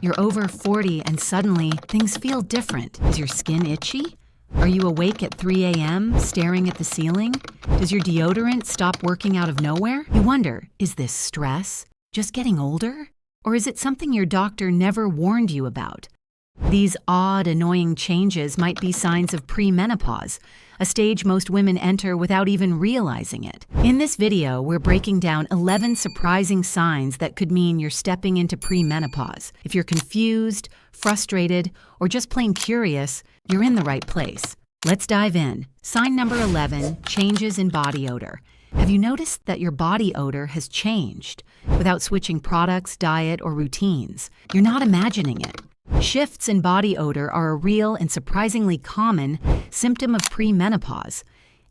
You're over 40 and suddenly things feel different. Is your skin itchy? Are you awake at 3 a.m. staring at the ceiling? Does your deodorant stop working out of nowhere? You wonder, is this stress? Just getting older? Or is it something your doctor never warned you about? These odd, annoying changes might be signs of premenopause, a stage most women enter without even realizing it. In this video, we're breaking down 11 surprising signs that could mean you're stepping into premenopause. If you're confused, frustrated, or just plain curious, you're in the right place. Let's dive in. Sign number 11, changes in body odor. Have you noticed that your body odor has changed without switching products, diet, or routines? You're not imagining it. Shifts in body odor are a real and surprisingly common symptom of premenopause.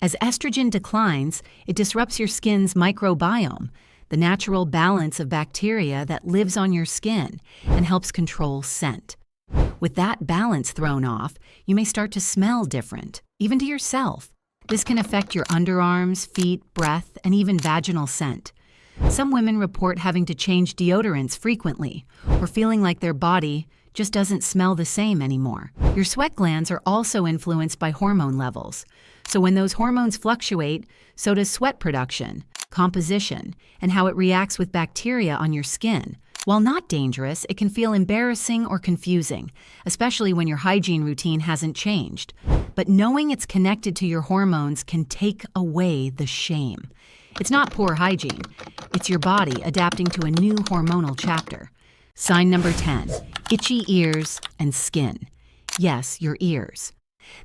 As estrogen declines, it disrupts your skin's microbiome, the natural balance of bacteria that lives on your skin and helps control scent. With that balance thrown off, you may start to smell different, even to yourself. This can affect your underarms, feet, breath, and even vaginal scent. Some women report having to change deodorants frequently or feeling like their body just doesn't smell the same anymore. Your sweat glands are also influenced by hormone levels. So when those hormones fluctuate, so does sweat production, composition, and how it reacts with bacteria on your skin. While not dangerous, it can feel embarrassing or confusing, especially when your hygiene routine hasn't changed. But knowing it's connected to your hormones can take away the shame. It's not poor hygiene. It's your body adapting to a new hormonal chapter. Sign number 10, itchy ears and skin. Yes, your ears.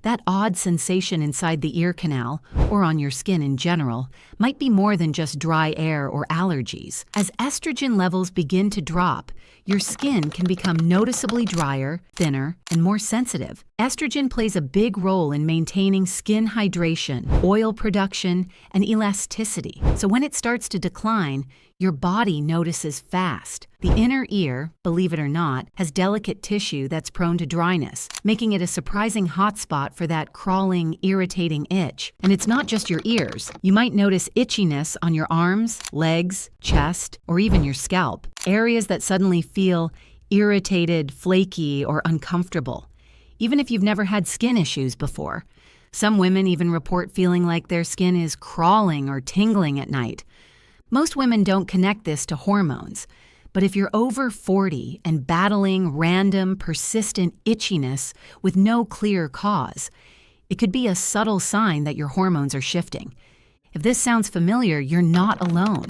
That odd sensation inside the ear canal, or on your skin in general, might be more than just dry air or allergies. As estrogen levels begin to drop, your skin can become noticeably drier, thinner, and more sensitive. Estrogen plays a big role in maintaining skin hydration, oil production, and elasticity. So when it starts to decline, your body notices fast. The inner ear, believe it or not, has delicate tissue that's prone to dryness, making it a surprising hotspot for that crawling, irritating itch. And it's not just your ears. You might notice itchiness on your arms, legs, chest, or even your scalp, areas that suddenly feel irritated, flaky, or uncomfortable, even if you've never had skin issues before. Some women even report feeling like their skin is crawling or tingling at night. Most women don't connect this to hormones, but if you're over 40 and battling random, persistent itchiness with no clear cause, it could be a subtle sign that your hormones are shifting. If this sounds familiar, you're not alone.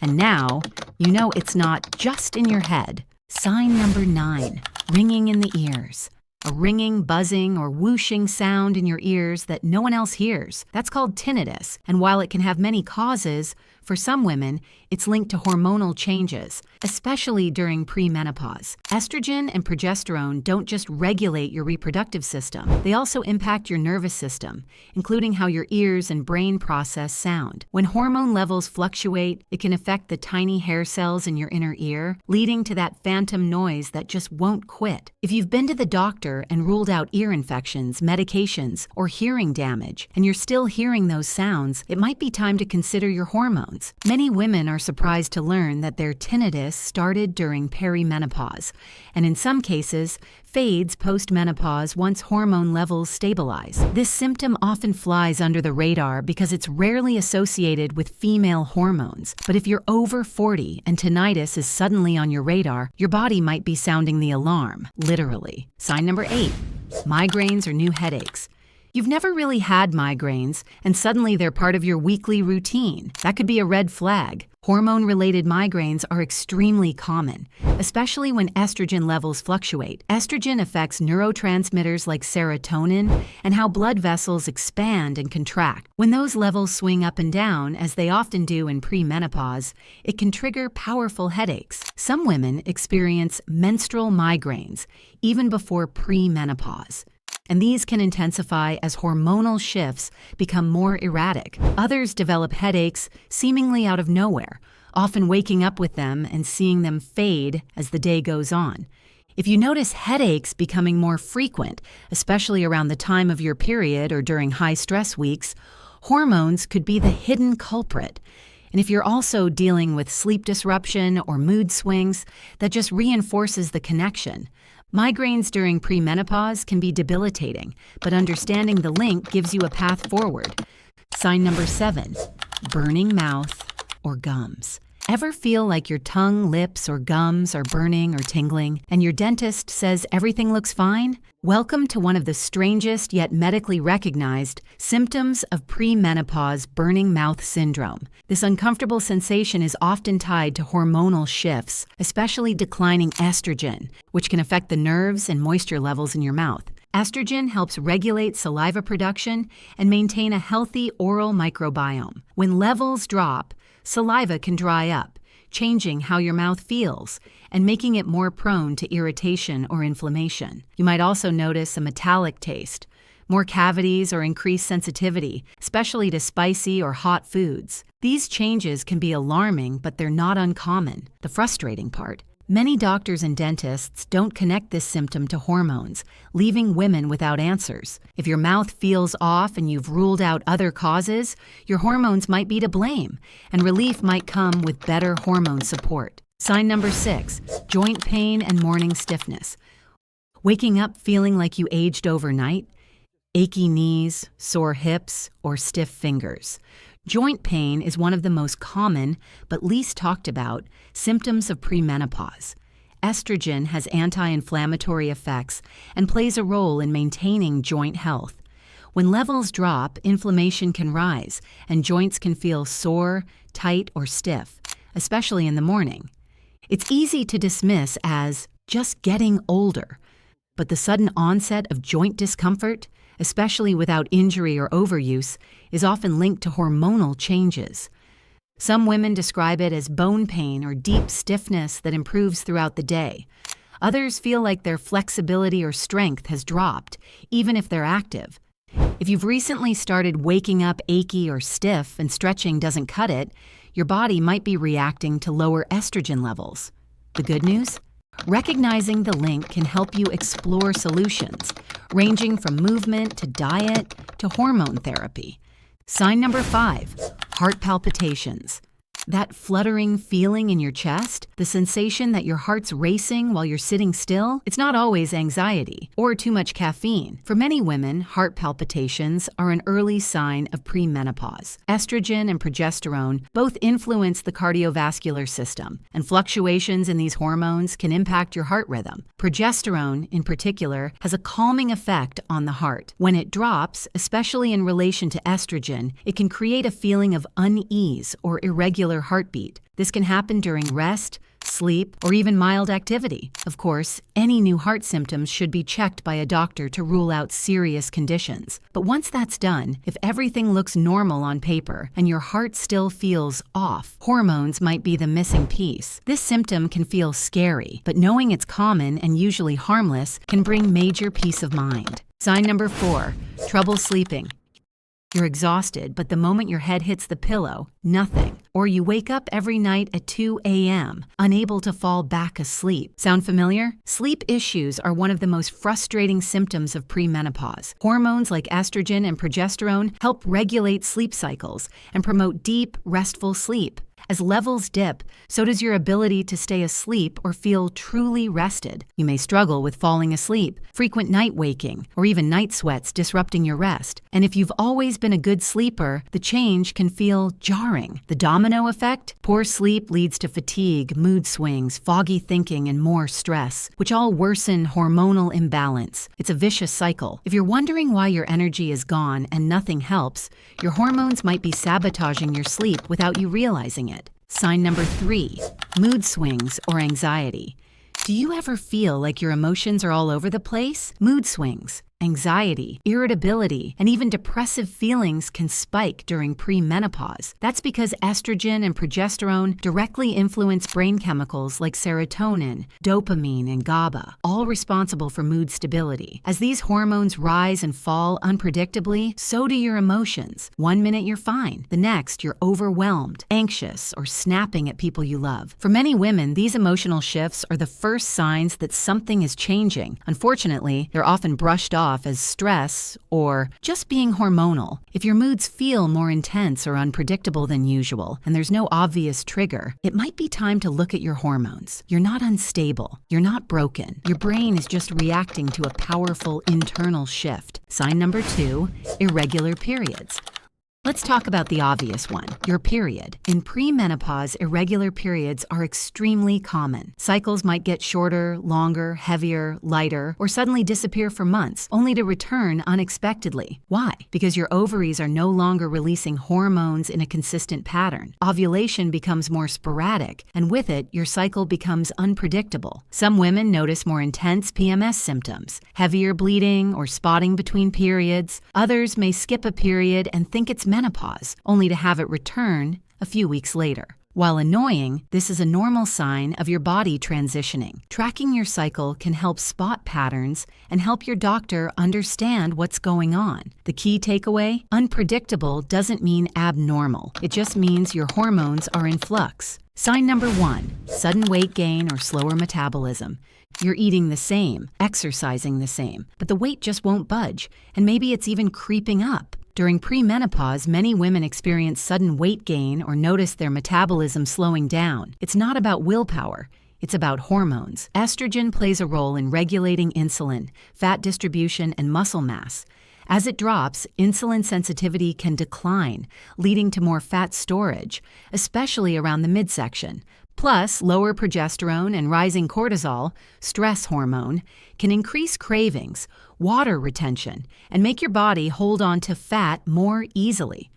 And now, you know it's not just in your head. Sign number 9, ringing in the ears. A ringing, buzzing, or whooshing sound in your ears that no one else hears. That's called tinnitus, and while it can have many causes, for some women, it's linked to hormonal changes, especially during premenopause. Estrogen and progesterone don't just regulate your reproductive system, they also impact your nervous system, including how your ears and brain process sound. When hormone levels fluctuate, it can affect the tiny hair cells in your inner ear, leading to that phantom noise that just won't quit. If you've been to the doctor and ruled out ear infections, medications, or hearing damage, and you're still hearing those sounds, it might be time to consider your hormones. Many women are surprised to learn that their tinnitus started during perimenopause, and in some cases, fades post-menopause once hormone levels stabilize. This symptom often flies under the radar because it's rarely associated with female hormones. But if you're over 40 and tinnitus is suddenly on your radar, your body might be sounding the alarm, literally. Sign number 8, migraines or new headaches. You've never really had migraines, and suddenly they're part of your weekly routine. That could be a red flag. Hormone-related migraines are extremely common, especially when estrogen levels fluctuate. Estrogen affects neurotransmitters like serotonin and how blood vessels expand and contract. When those levels swing up and down, as they often do in premenopause, it can trigger powerful headaches. Some women experience menstrual migraines even before premenopause, and these can intensify as hormonal shifts become more erratic. Others develop headaches seemingly out of nowhere, often waking up with them and seeing them fade as the day goes on. If you notice headaches becoming more frequent, especially around the time of your period or during high-stress weeks, hormones could be the hidden culprit. And if you're also dealing with sleep disruption or mood swings, that just reinforces the connection. Migraines during premenopause can be debilitating, but understanding the link gives you a path forward. Sign number 7, burning mouth or gums. Ever feel like your tongue, lips, or gums are burning or tingling, and your dentist says everything looks fine? Welcome to one of the strangest yet medically recognized symptoms of premenopause burning mouth syndrome. This uncomfortable sensation is often tied to hormonal shifts, especially declining estrogen, which can affect the nerves and moisture levels in your mouth. Estrogen helps regulate saliva production and maintain a healthy oral microbiome. When levels drop, saliva can dry up, changing how your mouth feels and making it more prone to irritation or inflammation. You might also notice a metallic taste, more cavities or increased sensitivity, especially to spicy or hot foods. These changes can be alarming, but they're not uncommon. The frustrating part: many doctors and dentists don't connect this symptom to hormones, leaving women without answers. If your mouth feels off and you've ruled out other causes, your hormones might be to blame, and relief might come with better hormone support. Sign number 6, joint pain and morning stiffness. Waking up feeling like you aged overnight? Achy knees, sore hips, or stiff fingers. Joint pain is one of the most common, but least talked about, symptoms of premenopause. Estrogen has anti-inflammatory effects and plays a role in maintaining joint health. When levels drop, inflammation can rise, and joints can feel sore, tight, or stiff, especially in the morning. It's easy to dismiss as just getting older, but the sudden onset of joint discomfort, especially without injury or overuse, is often linked to hormonal changes. Some women describe it as bone pain or deep stiffness that improves throughout the day. Others feel like their flexibility or strength has dropped, even if they're active. If you've recently started waking up achy or stiff and stretching doesn't cut it, your body might be reacting to lower estrogen levels. The good news? Recognizing the link can help you explore solutions, ranging from movement to diet to hormone therapy. Sign number 5, heart palpitations. That fluttering feeling in your chest, the sensation that your heart's racing while you're sitting still, it's not always anxiety or too much caffeine. For many women, heart palpitations are an early sign of premenopause. Estrogen and progesterone both influence the cardiovascular system, and fluctuations in these hormones can impact your heart rhythm. Progesterone, in particular, has a calming effect on the heart. When it drops, especially in relation to estrogen, it can create a feeling of unease or irregular heartbeat. This can happen during rest, sleep, or even mild activity. Of course, any new heart symptoms should be checked by a doctor to rule out serious conditions. But once that's done, if everything looks normal on paper and your heart still feels off, hormones might be the missing piece. This symptom can feel scary, but knowing it's common and usually harmless can bring major peace of mind. Sign number 4, trouble sleeping. You're exhausted, but the moment your head hits the pillow, nothing. Or you wake up every night at 2 a.m., unable to fall back asleep. Sound familiar? Sleep issues are one of the most frustrating symptoms of premenopause. Hormones like estrogen and progesterone help regulate sleep cycles and promote deep, restful sleep. As levels dip, so does your ability to stay asleep or feel truly rested. You may struggle with falling asleep, frequent night waking, or even night sweats disrupting your rest. And if you've always been a good sleeper, the change can feel jarring. The domino effect? Poor sleep leads to fatigue, mood swings, foggy thinking, and more stress, which all worsen hormonal imbalance. It's a vicious cycle. If you're wondering why your energy is gone and nothing helps, your hormones might be sabotaging your sleep without you realizing it. Sign number 3, mood swings or anxiety. Do you ever feel like your emotions are all over the place? Mood swings, anxiety, irritability, and even depressive feelings can spike during premenopause. That's because estrogen and progesterone directly influence brain chemicals like serotonin, dopamine, and GABA, all responsible for mood stability. As these hormones rise and fall unpredictably, so do your emotions. One minute you're fine, the next you're overwhelmed, anxious, or snapping at people you love. For many women, these emotional shifts are the first signs that something is changing. Unfortunately, they're often brushed off off as stress or just being hormonal. If your moods feel more intense or unpredictable than usual, and there's no obvious trigger, it might be time to look at your hormones. You're not unstable. You're not broken. Your brain is just reacting to a powerful internal shift. Sign number 2, irregular periods. Let's talk about the obvious one, your period. In pre-menopause, irregular periods are extremely common. Cycles might get shorter, longer, heavier, lighter, or suddenly disappear for months, only to return unexpectedly. Why? Because your ovaries are no longer releasing hormones in a consistent pattern. Ovulation becomes more sporadic, and with it, your cycle becomes unpredictable. Some women notice more intense PMS symptoms, heavier bleeding or spotting between periods. Others may skip a period and think it's menopause, only to have it return a few weeks later. While annoying, this is a normal sign of your body transitioning. Tracking your cycle can help spot patterns and help your doctor understand what's going on. The key takeaway: unpredictable doesn't mean abnormal. It just means your hormones are in flux. Sign number 1, sudden weight gain or slower metabolism. You're eating the same, exercising the same, but the weight just won't budge, and maybe it's even creeping up. During premenopause, many women experience sudden weight gain or notice their metabolism slowing down. It's not about willpower. It's about hormones. Estrogen plays a role in regulating insulin, fat distribution, and muscle mass. As it drops, insulin sensitivity can decline, leading to more fat storage, especially around the midsection. Plus, lower progesterone and rising cortisol, stress hormone, can increase cravings, water retention, and make your body hold on to fat more easily.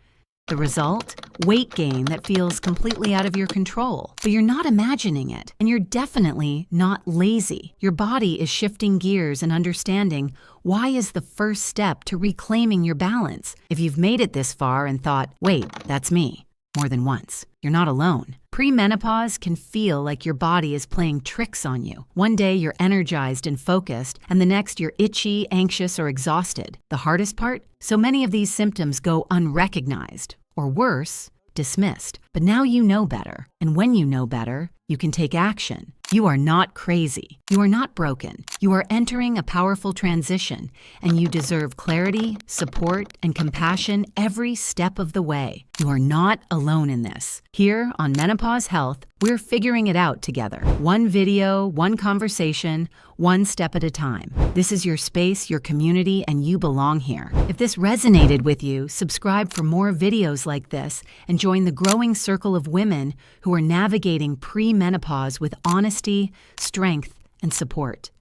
The result? Weight gain that feels completely out of your control. But you're not imagining it, and you're definitely not lazy. Your body is shifting gears and understanding why is the first step to reclaiming your balance. If you've made it this far and thought, wait, that's me, more than once, you're not alone. Premenopause can feel like your body is playing tricks on you. One day you're energized and focused, and the next you're itchy, anxious, or exhausted. The hardest part? So many of these symptoms go unrecognized, or worse, dismissed. But now you know better, and when you know better, you can take action. You are not crazy. You are not broken. You are entering a powerful transition, and you deserve clarity, support, and compassion every step of the way. You are not alone in this. Here on Menopause Health, we're figuring it out together. One video, one conversation, one step at a time. This is your space, your community, and you belong here. If this resonated with you, subscribe for more videos like this and join the growing circle of women who are navigating premenopause with honesty, strength, and support.